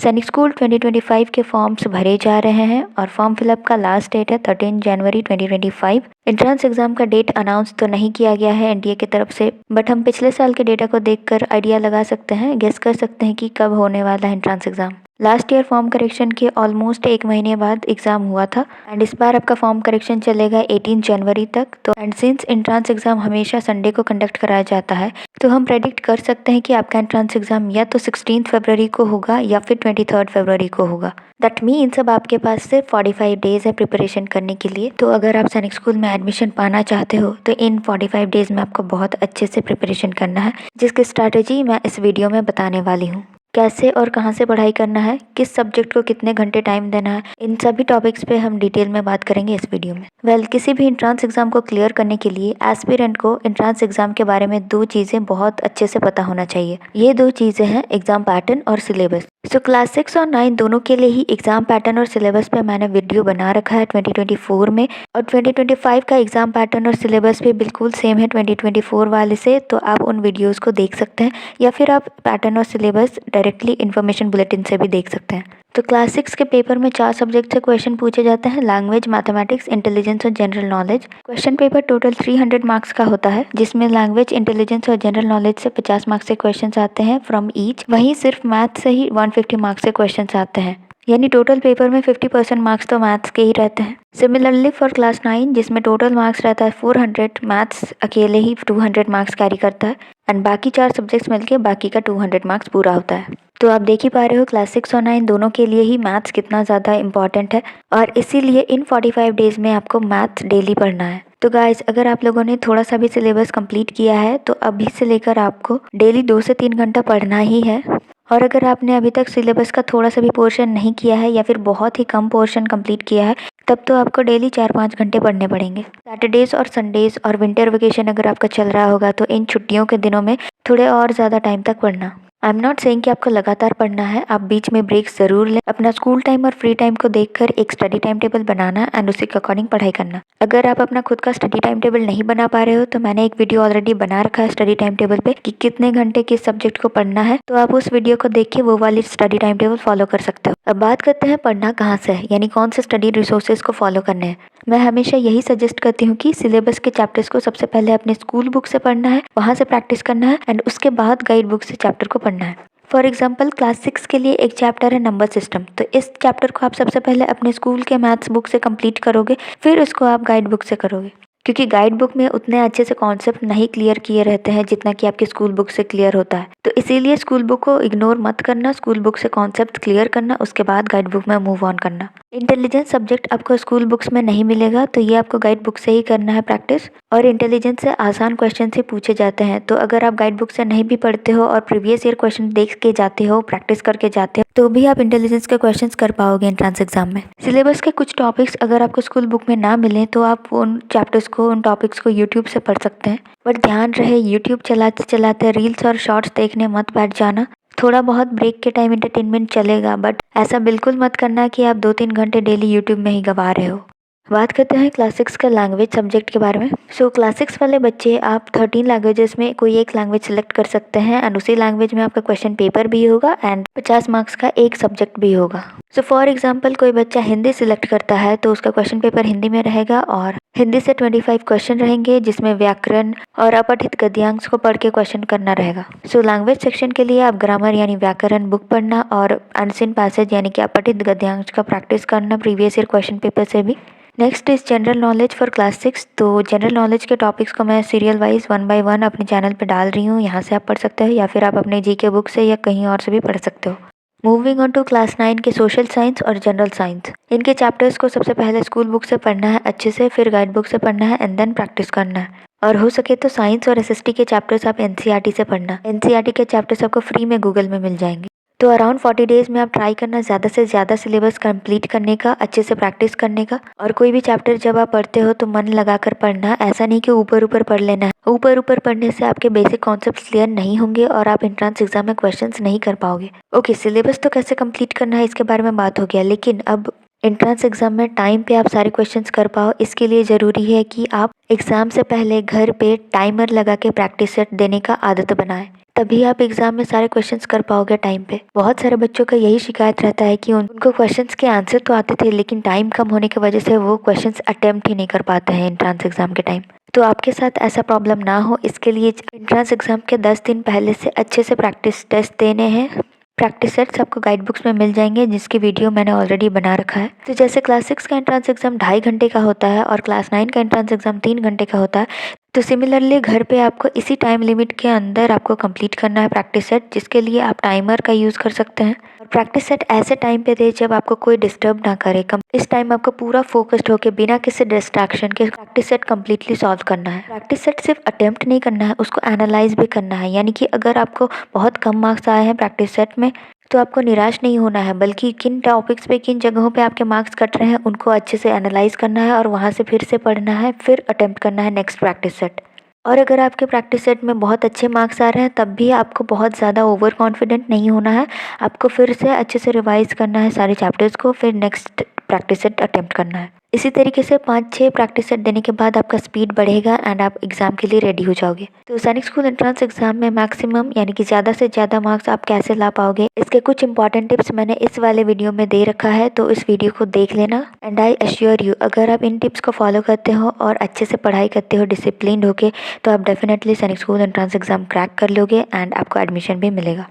सैनिक स्कूल 2025 के फॉर्म्स भरे जा रहे हैं और फॉर्म फिलअप का लास्ट डेट है 13 जनवरी 2025। एंट्रेंस एग्जाम का डेट अनाउंस तो नहीं किया गया है एनडीए की तरफ से, बट हम पिछले साल के डेटा को देखकर आइडिया लगा सकते हैं, गेस कर सकते हैं कि कब होने वाला है entrance exam. Last year form correction के ऑलमोस्ट 1 महीने बाद एग्जाम हुआ था एंड इस बार आपका फॉर्म करेक्शन चलेगा 18 जनवरी तक। तो एंड सिंस एंट्रेंस एग्जाम हमेशा संडे को कंडक्ट कराया जाता है, तो हम प्रेडिक्ट कर सकते हैं कि आपका एंट्रेंस एग्जाम या तो 16 फरवरी को होगा या फिर 23 फरवरी को होगा। दैट मीन्स अब आपके पास सिर्फ 45 डेज है प्रिपरेशन करने के लिए। तो अगर आप सैनिक स्कूल में एडमिशन पाना चाहते हो तो इन 45 डेज में आपको बहुत अच्छे से प्रिपरेशन करना है, जिसकी स्ट्रैटेजी मैं इस वीडियो में बताने वाली हूँ। कैसे और कहाँ से पढ़ाई करना है, किस सब्जेक्ट को कितने घंटे टाइम देना है, इन सभी टॉपिक्स पे हम डिटेल में बात करेंगे इस वीडियो में। किसी भी एंट्रेंस एग्जाम को क्लियर करने के लिए एस्पिरेंट को एंट्रेंस एग्जाम के बारे में 2 चीज़ें बहुत अच्छे से पता होना चाहिए। ये 2 चीज़ें हैं एग्जाम पैटर्न और सिलेबस। सो क्लास 6 और 9 दोनों के लिए ही एग्जाम पैटर्न और सिलेबस पे मैंने वीडियो बना रखा है 2024 में, और 2025 का एग्जाम पैटर्न और सिलेबस भी बिल्कुल सेम है 2024 वाले से, तो आप उन वीडियोस को देख सकते हैं या फिर आप पैटर्न और सिलेबस डायरेक्टली इन्फॉर्मेशन बुलेटिन से भी देख सकते हैं। तो क्लास 6 के पेपर में 4 सब्जेक्ट से क्वेश्चन पूछे जाते हैं, लैंग्वेज, मैथमेटिक्स, इंटेलिजेंस और general knowledge. Question paper total 300 marks का होता है, जिसमें लैंग्वेज, इंटेलिजेंस और जनरल नॉलेज से 50 मार्क्स के क्वेश्चन आते हैं फ्रॉम ईच। वहीं सिर्फ मैथ से ही 150 मार्क्स के क्वेश्चन आते हैं, यानी टोटल पेपर में 50% मार्क्स तो मैथ्स के ही रहते हैं। सिमिलरली फॉर क्लास 9 जिसमें टोटल मार्क्स रहता है 400, मैथ्स अकेले ही 200 मार्क्स कैरी करता है एंड बाकी 4 सब्जेक्ट्स मिलके बाकी का 200 मार्क्स पूरा होता है। तो आप देख ही पा रहे हो क्लास 6 और 9 दोनों के लिए ही मैथ्स कितना ज़्यादा इंपॉर्टेंट है, और इसीलिए इन 45 डेज में आपको मैथ्स डेली पढ़ना है। तो गाइज, अगर आप लोगों ने थोड़ा सा भी सिलेबस कंप्लीट किया है तो अभी से लेकर आपको डेली 2 से 3 घंटा पढ़ना ही है। और अगर आपने अभी तक सिलेबस का थोड़ा सा भी पोर्शन नहीं किया है या फिर बहुत ही कम पोर्शन कंप्लीट किया है, तब तो आपको डेली 4-5 घंटे पढ़ने पड़ेंगे। सैटरडेज और संडेज और विंटर वेकेशन अगर आपका चल रहा होगा तो इन छुट्टियों के दिनों में थोड़े और ज़्यादा टाइम तक पढ़ना। आई एम नॉट सेइंग कि आपको लगातार पढ़ना है, आप बीच में ब्रेक्स ज़रूर लें। अपना स्कूल टाइम और फ्री टाइम को देखकर एक study time table banana and उसी के अकॉर्डिंग पढ़ाई करना। अगर आप अपना खुद का स्टडी टाइम टेबल नहीं बना पा रहे हो तो मैंने एक वीडियो ऑलरेडी बना रखा है स्टडी टाइम टेबल पे कि कितने घंटे किस सब्जेक्ट को पढ़ना है, तो आप उस वीडियो को देख के वो वाली स्टडी टाइम टेबल फॉलो कर सकते हो। अब बात करते हैं पढ़ना कहाँ से है, यानी कौन से स्टडी रिसोर्सेज को फॉलो करने हैं। मैं हमेशा यही सजेस्ट करती हूँ कि सिलेबस के चैप्टर्स को सबसे पहले अपने स्कूल बुक से पढ़ना है, वहाँ से प्रैक्टिस करना है एंड उसके बाद गाइड बुक से चैप्टर को पढ़ना है। फॉर एग्जाम्पल क्लास 6 के लिए एक चैप्टर है नंबर सिस्टम, तो इस चैप्टर को आप सबसे पहले अपने स्कूल के मैथ्स बुक से कंप्लीट करोगे, फिर उसको आप गाइड बुक से करोगे, क्योंकि गाइड बुक में उतने अच्छे से कॉन्सेप्ट नहीं क्लियर किए रहते हैं जितना कि आपके स्कूल बुक से क्लियर होता है। तो इसीलिए स्कूल बुक को इग्नोर मत करना, स्कूल बुक से कॉन्सेप्ट क्लियर करना, उसके बाद गाइड बुक में मूव ऑन करना। इंटेलिजेंस सब्जेक्ट आपको स्कूल बुक्स में नहीं मिलेगा, तो ये आपको गाइड बुक से ही करना है प्रैक्टिस, और इंटेलिजेंस से आसान क्वेश्चन से पूछे जाते हैं। तो अगर आप गाइड बुक से नहीं भी पढ़ते हो और प्रीवियस ईयर क्वेश्चन देख के जाते हो, प्रैक्टिस करके जाते हो, तो भी आप इंटेलिजेंस के क्वेश्चन कर पाओगे एंट्रेंस एग्जाम में। सिलेबस के कुछ टॉपिक्स अगर आपको स्कूल बुक में ना मिले तो आप उन चैप्टर्स को, उन टॉपिक्स को यूट्यूब से पढ़ सकते हैं, बट ध्यान रहे यूट्यूब चलाते चलाते रील्स और शॉर्ट्स देखने मत बैठ जाना। थोड़ा बहुत ब्रेक के टाइम एंटरटेनमेंट चलेगा, बट ऐसा बिल्कुल मत करना कि आप 2-3 घंटे डेली यूट्यूब में ही गवा रहे हो। बात करते हैं क्लास 6 का लैंग्वेज सब्जेक्ट के बारे में। सो क्लास 6 वाले बच्चे आप 13 लैंग्वेजेस में कोई एक लैंग्वेज सेलेक्ट कर सकते हैं एंड उसी लैंग्वेज में आपका क्वेश्चन पेपर भी होगा एंड 50 मार्क्स का एक सब्जेक्ट भी होगा। सो फॉर एग्जाम्पल कोई बच्चा हिंदी सिलेक्ट करता है तो उसका क्वेश्चन पेपर हिंदी में रहेगा और हिंदी से 25 क्वेश्चन रहेंगे, जिसमें व्याकरण और अपठित गद्यांश को पढ़ के क्वेश्चन करना रहेगा। सो लैंग्वेज सेक्शन के लिए आप ग्रामर यानी व्याकरण बुक पढ़ना और अनसीन पैसेज यानी कि अपठित गद्यांश का प्रैक्टिस करना प्रीवियस ईयर क्वेश्चन पेपर से भी। Next is general knowledge for class 6। तो जनरल नॉलेज के टॉपिक्स को मैं सीरियल वाइज 1 बाय 1 अपने चैनल पे डाल रही हूँ, यहाँ से आप पढ़ सकते हो या फिर आप अपने जीके बुक से या कहीं और से भी पढ़ सकते हो। मूविंग ऑन टू क्लास 9 के सोशल साइंस और जनरल साइंस, इनके चैप्टर्स को सबसे पहले स्कूल बुक से पढ़ना है अच्छे से, फिर गाइड बुक से पढ़ना है एंड देन प्रैक्टिस करना है। और हो सके तो साइंस और एसएसटी के चैप्टर्स आप एनसीईआरटी से पढ़ना। एनसीईआरटी के चैप्टर्स आपको फ्री में गूगल में मिल जाएंगे। तो अराउंड 40 डेज में आप ट्राई करना ज़्यादा से ज़्यादा सिलेबस कंप्लीट करने का, अच्छे से प्रैक्टिस करने का। और कोई भी चैप्टर जब आप पढ़ते हो तो मन लगाकर पढ़ना, ऐसा नहीं कि ऊपर ऊपर पढ़ लेना है। ऊपर ऊपर पढ़ने से आपके बेसिक कॉन्सेप्ट्स क्लियर नहीं होंगे और आप एंट्रेंस एग्जाम में क्वेश्चंस नहीं कर पाओगे। ओके, सिलेबस तो कैसे कंप्लीट करना है इसके बारे में बात हो गया, लेकिन अब एंट्रेंस एग्जाम में टाइम पे आप सारे क्वेश्चंस कर पाओ, इसके लिए ज़रूरी है कि आप एग्ज़ाम से पहले घर पे टाइमर लगा के प्रैक्टिस सेट देने का आदत बनाएं। तभी आप एग्जाम में सारे क्वेश्चंस कर पाओगे टाइम पे। बहुत सारे बच्चों का यही शिकायत रहता है कि उनको क्वेश्चंस के आंसर तो आते थे, लेकिन टाइम कम होने की वजह से वो क्वेश्चंस अटेम्प्ट ही नहीं कर पाते हैं एंट्रेंस एग्जाम के टाइम। तो आपके साथ ऐसा प्रॉब्लम ना हो, इसके लिए एंट्रेंस एग्जाम के 10 दिन पहले से अच्छे से प्रैक्टिस टेस्ट देने हैं। प्रैक्टिस सेट्स आपको गाइड बुक्स में मिल जाएंगे, जिसकी वीडियो मैंने ऑलरेडी बना रखा है। तो जैसे क्लास 6 का एंट्रेंस एग्जाम 2.5 घंटे का होता है और क्लास 9 का एंट्रेंस एग्जाम 3 घंटे का होता है, तो सिमिलरली घर पे आपको इसी टाइम लिमिट के अंदर आपको कंप्लीट करना है प्रैक्टिस सेट, जिसके लिए आप टाइमर का यूज़ कर सकते हैं। और प्रैक्टिस सेट ऐसे टाइम पे दे जब आपको कोई डिस्टर्ब ना करे। इस टाइम आपको पूरा फोकस्ड होकर बिना किसी डिस्ट्रैक्शन के प्रैक्टिस सेट कम्प्लीटली सॉल्व करना है। प्रैक्टिस सेट सिर्फ अटेम्प्ट नहीं करना है, उसको एनालाइज भी करना है। यानी कि अगर आपको बहुत कम मार्क्स आए हैं प्रैक्टिस सेट में, तो आपको निराश नहीं होना है, बल्कि किन टॉपिक्स पे किन जगहों पे आपके मार्क्स कट रहे हैं उनको अच्छे से एनालाइज करना है और वहाँ से फिर से पढ़ना है, फिर अटेम्प्ट करना है नेक्स्ट प्रैक्टिस सेट। और अगर आपके प्रैक्टिस सेट में बहुत अच्छे मार्क्स आ रहे हैं, तब भी आपको बहुत ज़्यादा ओवर कॉन्फिडेंट नहीं होना है। आपको फिर से अच्छे से रिवाइज करना है सारे चैप्टर्स को, फिर नेक्स्ट प्रैक्टिस सेट अटेम्प्ट करना है। इसी तरीके से 5-6 प्रैक्टिस सेट देने के बाद आपका स्पीड बढ़ेगा एंड आप एग्जाम के लिए रेडी हो जाओगे। तो सैनिक स्कूल एंट्रेंस एग्जाम में मैक्सिमम यानी कि ज़्यादा से ज़्यादा मार्क्स आप कैसे ला पाओगे, इसके कुछ इंपॉर्टेंट टिप्स मैंने इस वाले वीडियो में दे रखा है, तो इस वीडियो को देख लेना। एंड आई एश्योर यू, अगर आप इन टिप्स को फॉलो करते हो और अच्छे से पढ़ाई करते हो डिसिप्लिन होके, तो आप डेफिनेटली सैनिक स्कूल एंट्रेंस एग्जाम क्रैक कर लोगे एंड आपको एडमिशन भी मिलेगा।